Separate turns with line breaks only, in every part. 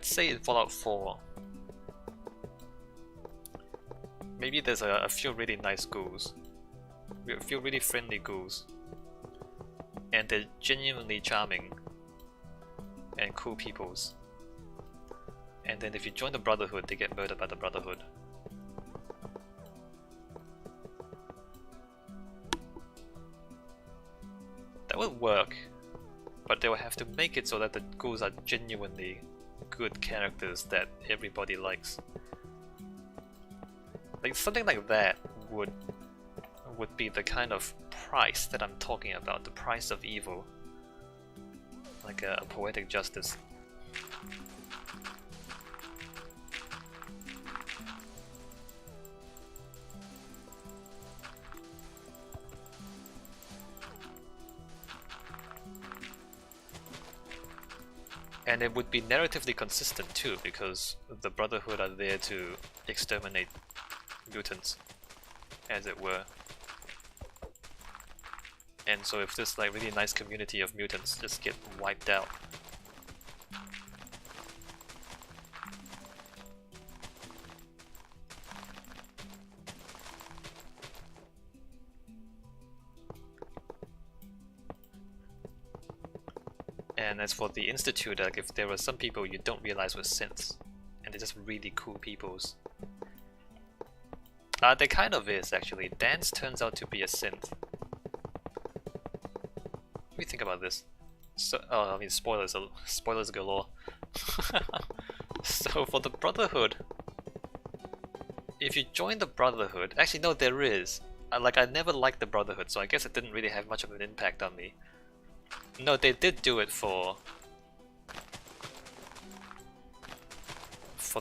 let's say in Fallout 4, maybe there's a few really nice ghouls, a few really friendly ghouls, and they're genuinely charming and cool peoples. And then if you join the Brotherhood, they get murdered by the Brotherhood. That would work, but they will have to make it so that the ghouls are genuinely good characters that everybody likes. Like something like that would be the kind of price that I'm talking about, the price of evil. Like a poetic justice. And it would be narratively consistent too, because the Brotherhood are there to exterminate mutants, as it were. And so if this like really nice community of mutants just get wiped out, and as for the Institute, like if there were some people you don't realize were synths, and they're just really cool peoples. There kind of is actually. Dance turns out to be a synth. Let me think about this. So, I mean spoilers galore. So for the Brotherhood, if you join the Brotherhood, actually no, there is. I never liked the Brotherhood, so I guess it didn't really have much of an impact on me. No, they did do it for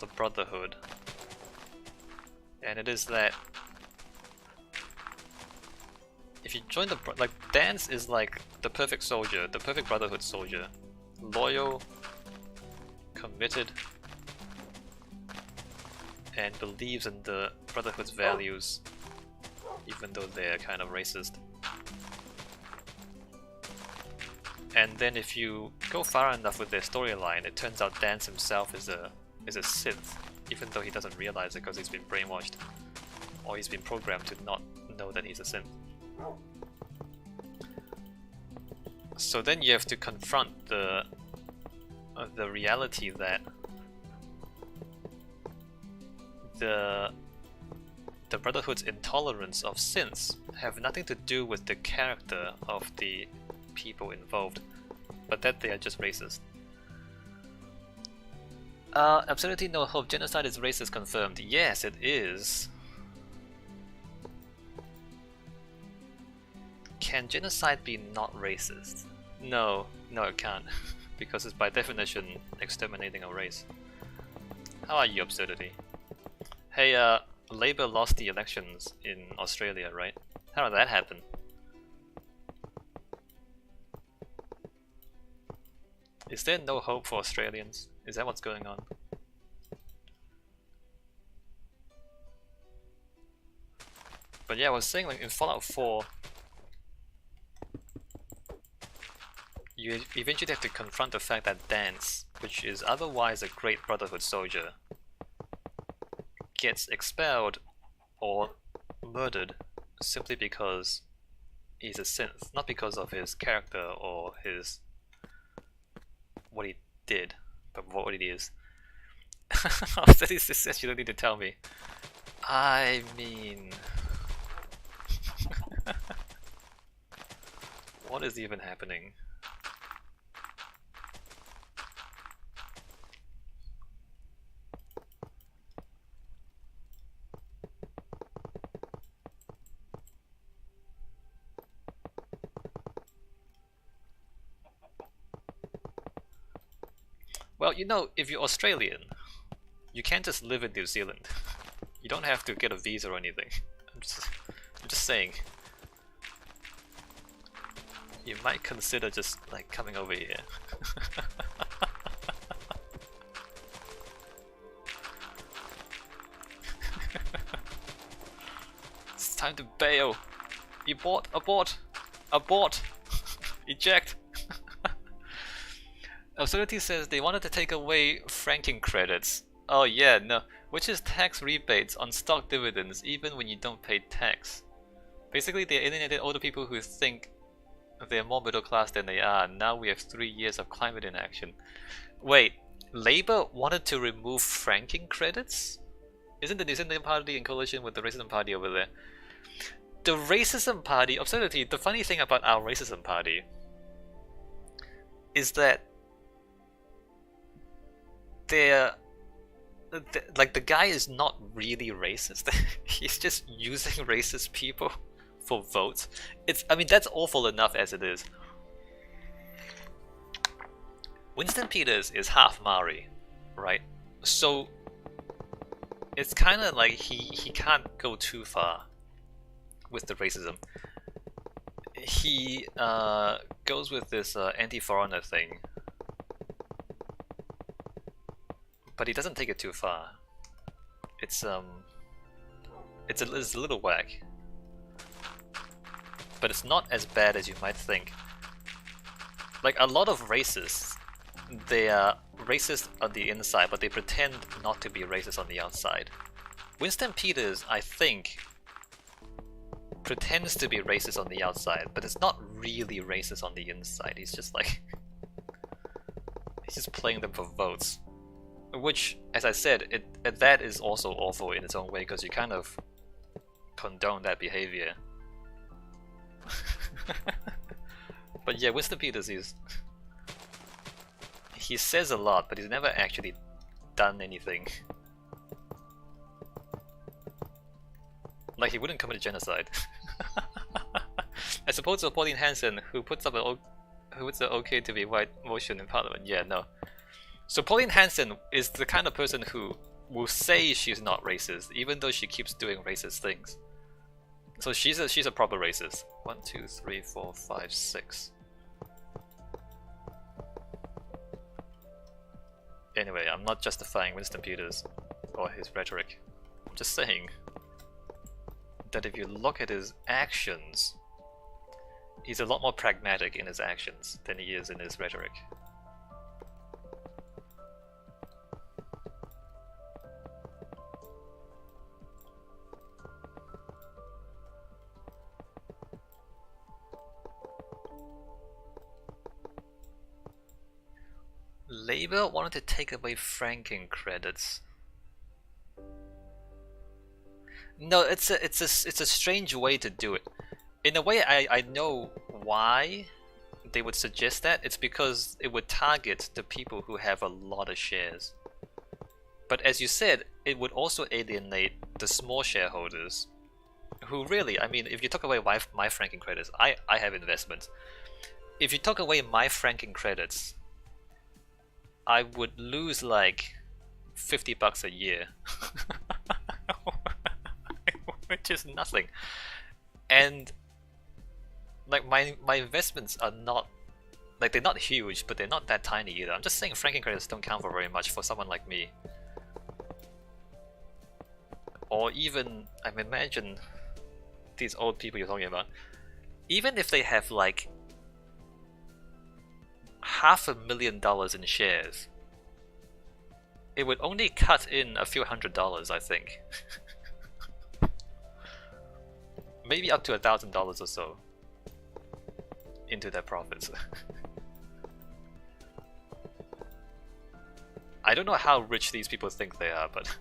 the Brotherhood, and it is that if you join the Dance is like the perfect soldier, the perfect Brotherhood soldier, loyal, committed, and believes in the Brotherhood's values, even though they're kind of racist. And then if you go far enough with their storyline, it turns out Dance himself is a Sith, even though he doesn't realize it because he's been brainwashed, or he's been programmed to not know that he's a Sith. So then you have to confront the reality that the Brotherhood's intolerance of synths have nothing to do with the character of the people involved, but that they are just racist. Absolutely no hope. Genocide is racist confirmed. Yes, it is. Can genocide be not racist? No, it can't, because it's by definition exterminating a race. How are you, Absurdity? Hey, Labour lost the elections in Australia, right? How did that happen? Is there no hope for Australians? Is that what's going on? But yeah, I was saying, like in Fallout 4, you eventually have to confront the fact that Dance, which is otherwise a great Brotherhood soldier, gets expelled or murdered simply because he's a synth, not because of his character or his what he did, but what it is. This you don't need to tell me. I mean, what is even happening? Well, you know, if you're Australian, you can't just live in New Zealand. You don't have to get a visa or anything. I'm just saying. You might consider just like coming over here. It's time to bail. Abort! Eject! Authority says they wanted to take away franking credits. Oh yeah, no. Which is tax rebates on stock dividends even when you don't pay tax. Basically, they alienated all the people who think they're more middle class than they are. Now we have 3 years of climate inaction. Wait, Labour wanted to remove franking credits? Isn't the New Zealand Party in coalition with the Racism Party over there? The Racism Party, absurdity, the funny thing about our Racism Party is that like the guy is not really racist. He's just using racist people for votes. I mean, that's awful enough as it is. Winston Peters is half Maori, right? So it's kind of like he can't go too far with the racism. He goes with this anti-foreigner thing, but he doesn't take it too far. It's a little whack, but it's not as bad as you might think. Like a lot of racists, they are racist on the inside, but they pretend not to be racist on the outside. Winston Peters, I think, pretends to be racist on the outside, but it's not really racist on the inside. He's just like he's just playing them for votes. Which, as I said, that is also awful in its own way, because you kind of condone that behavior. But yeah, Winston Peters he says a lot, but he's never actually done anything. Like, he wouldn't commit a genocide. As opposed to Pauline Hanson, who puts up an okay to be white motion in Parliament. Yeah, no. So Pauline Hanson is the kind of person who will say she's not racist, even though she keeps doing racist things. So she's a proper racist. 1, 2, 3, 4, 5, 6. Anyway, I'm not justifying Winston Peters or his rhetoric. I'm just saying that if you look at his actions, he's a lot more pragmatic in his actions than he is in his rhetoric. Labour wanted to take away franking credits. No, it's a strange way to do it. In a way, I know why they would suggest that. It's because it would target the people who have a lot of shares. But as you said, it would also alienate the small shareholders, who really, I mean, if you took away my franking credits, I have investments. If you took away my franking credits, I would lose like $50 a year, which is nothing. And like my investments are not, like, they're not huge, but they're not that tiny either. I'm just saying franking credits don't count for very much for someone like me. Or even, I mean, imagine these old people you're talking about. Even if they have like $500,000 in shares, it would only cut in a few $100s, I think. Maybe up to $1,000 or so into their profits. I don't know how rich these people think they are, but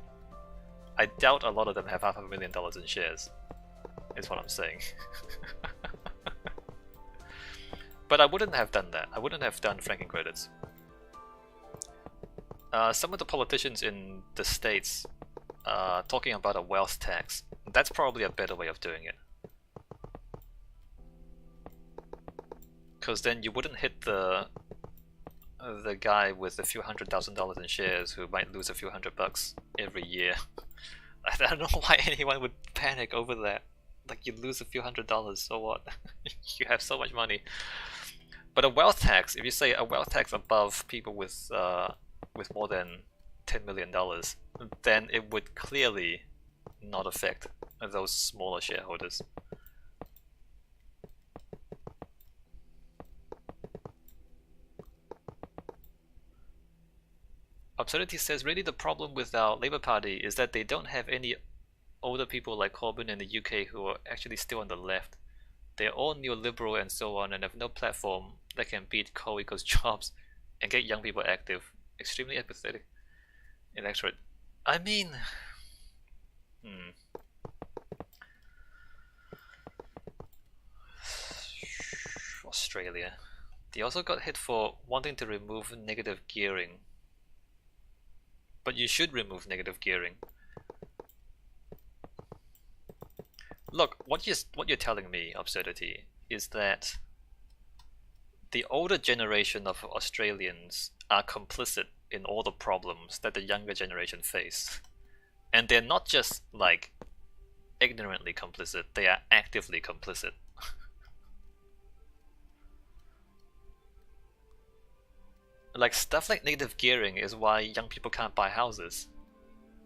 I doubt a lot of them have $500,000 in shares, is what I'm saying. But I wouldn't have done that. I wouldn't have done franking credits. Some of the politicians in the States talking about a wealth tax. That's probably a better way of doing it. Because then you wouldn't hit the guy with a few $100,000 in shares who might lose a few $100 every year. I don't know why anyone would panic over that. Like, you lose a few $100, so what? You have so much money. But a wealth tax, if you say a wealth tax above people with more than $10 million, then it would clearly not affect those smaller shareholders. Absurdity says really the problem with our Labour Party is that they don't have any older people like Corbyn in the UK who are actually still on the left. They're all neoliberal and so on and have no platform that can beat coal equals jobs and get young people active. Extremely apathetic electorate. I mean, Australia. They also got hit for wanting to remove negative gearing. But you should remove negative gearing. Look, what you're telling me, Absurdity, is that the older generation of Australians are complicit in all the problems that the younger generation face. And they're not just like ignorantly complicit, they are actively complicit. Like stuff like negative gearing is why young people can't buy houses.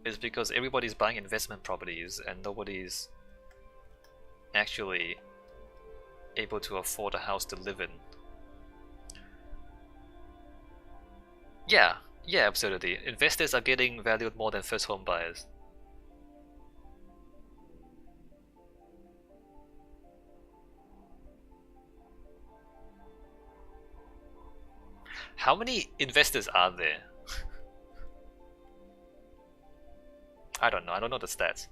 It's because everybody's buying investment properties and nobody's actually able to afford a house to live in. Yeah, Absurdity. Investors are getting valued more than first home buyers. How many investors are there? I don't know the stats.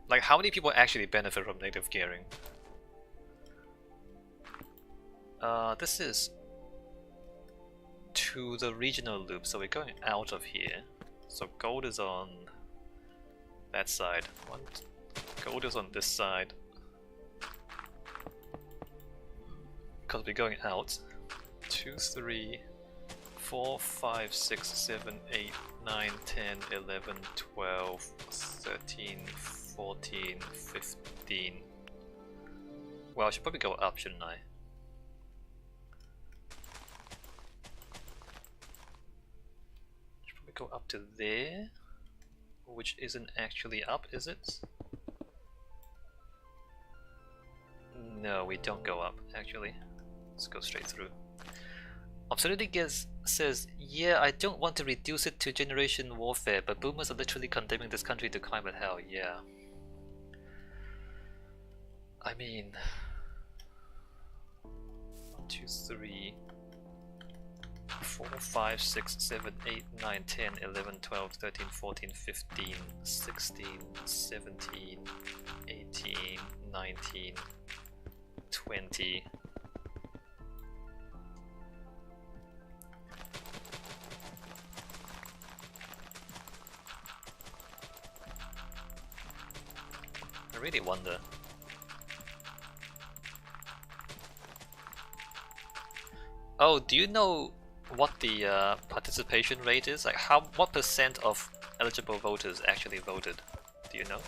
Like, how many people actually benefit from negative gearing? This is to the regional loop, so we're going out of here. So gold is on that side. Gold is on this side. Because we're going out. 2, 3, 4, 5, 6, 7, 8, 9, 10, 11, 12, 13, 14, 15. Well, I should probably go up, shouldn't I? Should probably go up to there, which isn't actually up, is it? No, we don't go up, actually. Let's go straight through. Absurdity says, yeah, I don't want to reduce it to generation warfare, but boomers are literally condemning this country to climate hell. Yeah. I mean... 1, 2, 3... 4, 5, 6, 7, 8, 9, 10, 11, 12, 13, 14, 15, 16, 17, 18, 19, 20... I really wonder. Oh, do you know what the participation rate is? Like, what percent of eligible voters actually voted? Do you know?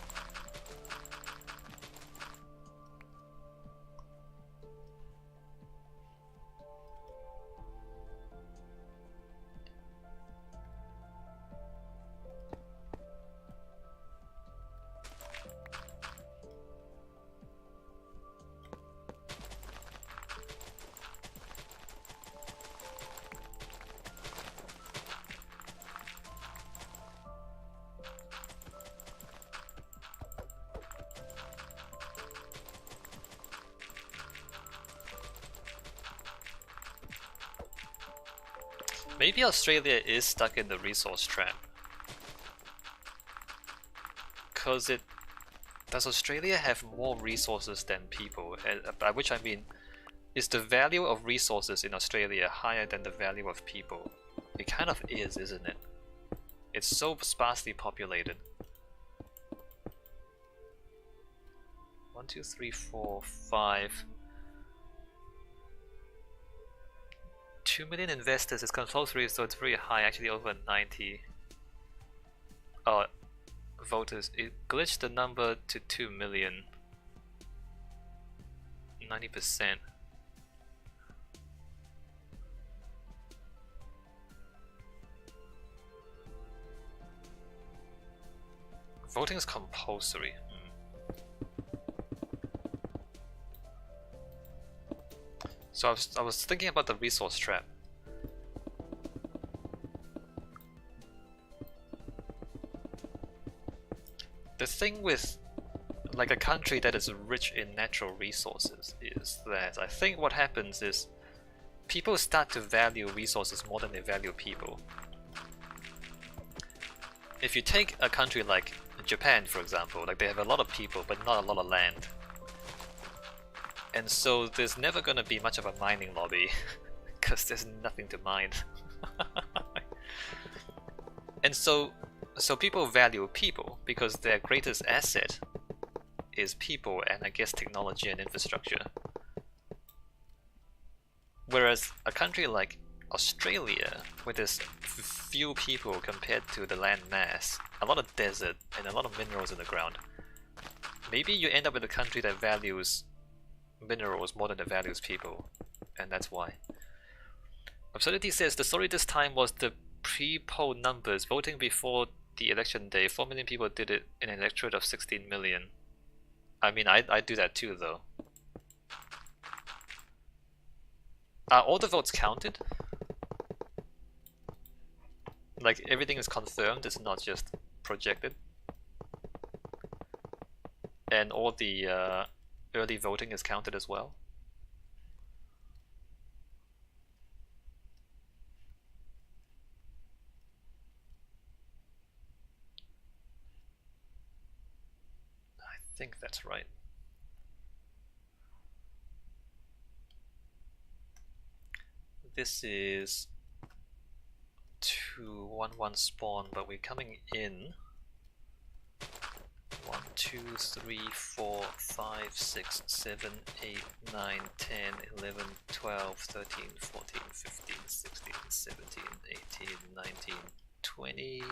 Maybe Australia is stuck in the resource trap. Cause does Australia have more resources than people? By which I mean, is the value of resources in Australia higher than the value of people? It kind of is, isn't it? It's so sparsely populated. 1, 2, 3, 4, 5. 2 million investors is compulsory, so it's very high, actually over 90 voters. It glitched the number to 2 million. 90%. Voting is compulsory. So I was thinking about the resource trap. The thing with like a country that is rich in natural resources is that I think what happens is people start to value resources more than they value people. If you take a country like Japan, for example, like they have a lot of people but not a lot of land. And so there's never gonna be much of a mining lobby because there's nothing to mine. And so people value people because their greatest asset is people and I guess technology and infrastructure. Whereas a country like Australia, where there's few people compared to the land mass, a lot of desert and a lot of minerals in the ground, maybe you end up with a country that values minerals more than it values people, and that's why. Absurdity says the story this time was the pre-poll numbers. Voting before the election day, 4 million people did it in an electorate of 16 million. I mean, I'd do that too, though. Are all the votes counted? Like, everything is confirmed, it's not just projected? And all the early voting is counted as well? I think that's right. This is 211 spawn, but we're coming in 1, 2, 3, 4, 5, 6, 7, 8, 9, 10, 11, 12, 13, 14, 15, 16, 17, 18, 19, 20.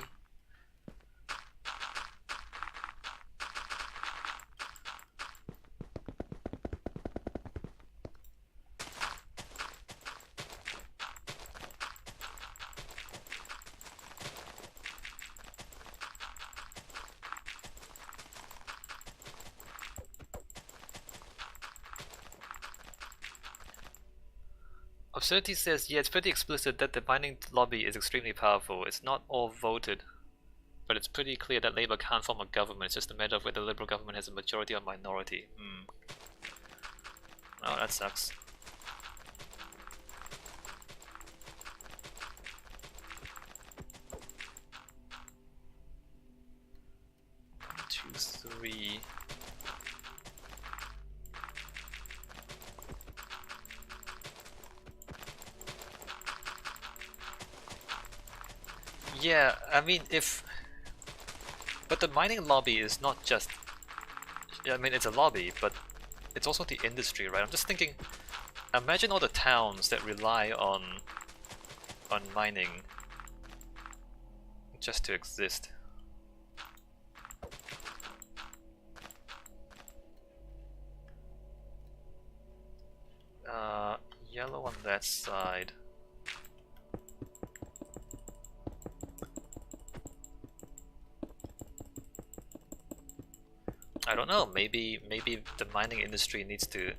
Absurdity says, yeah, it's pretty explicit that the mining lobby is extremely powerful. It's not all voted, but it's pretty clear that Labour can't form a government. It's just a matter of whether the Liberal government has a majority or minority. Oh, that sucks. One, two, three. Yeah, I mean, but the mining lobby is not just, I mean, it's a lobby, but it's also the industry, right? I'm just thinking, imagine all the towns that rely on mining just to exist. Yellow on that side. I don't know, maybe the mining industry needs to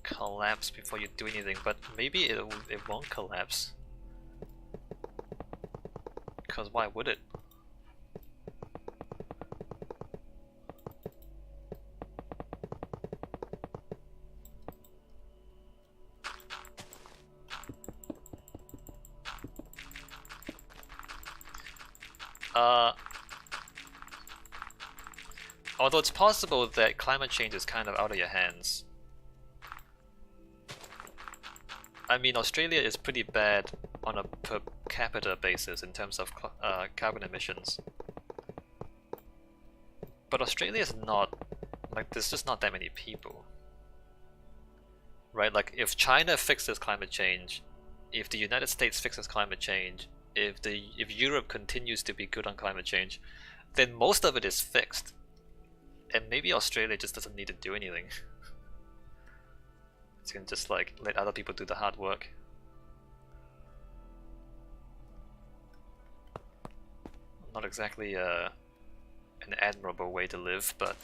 collapse before you do anything, but maybe it won't collapse. Because why would it? Although it's possible that climate change is kind of out of your hands. I mean, Australia is pretty bad on a per capita basis in terms of carbon emissions. But Australia is not, like, there's just not that many people. Right? Like, if China fixes climate change, if the United States fixes climate change, if Europe continues to be good on climate change, then most of it is fixed. And maybe Australia just doesn't need to do anything. It's gonna just like let other people do the hard work. Not exactly an admirable way to live, but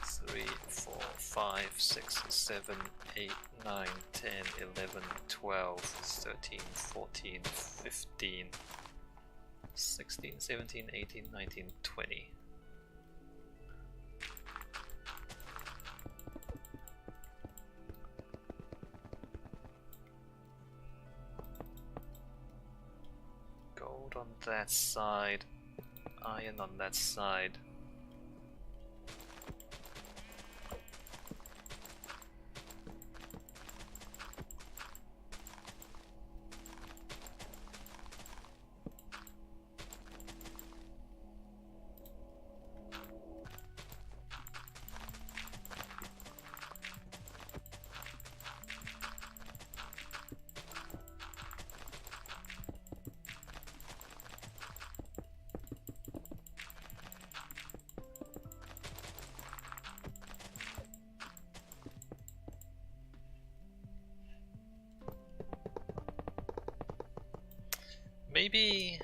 3, 4, 5, 6, 7, 8, 9, 10, 11, 12, 13, 14, 15, 16, 17, 18, 19, 20. Gold on that side, iron on that side. Maybe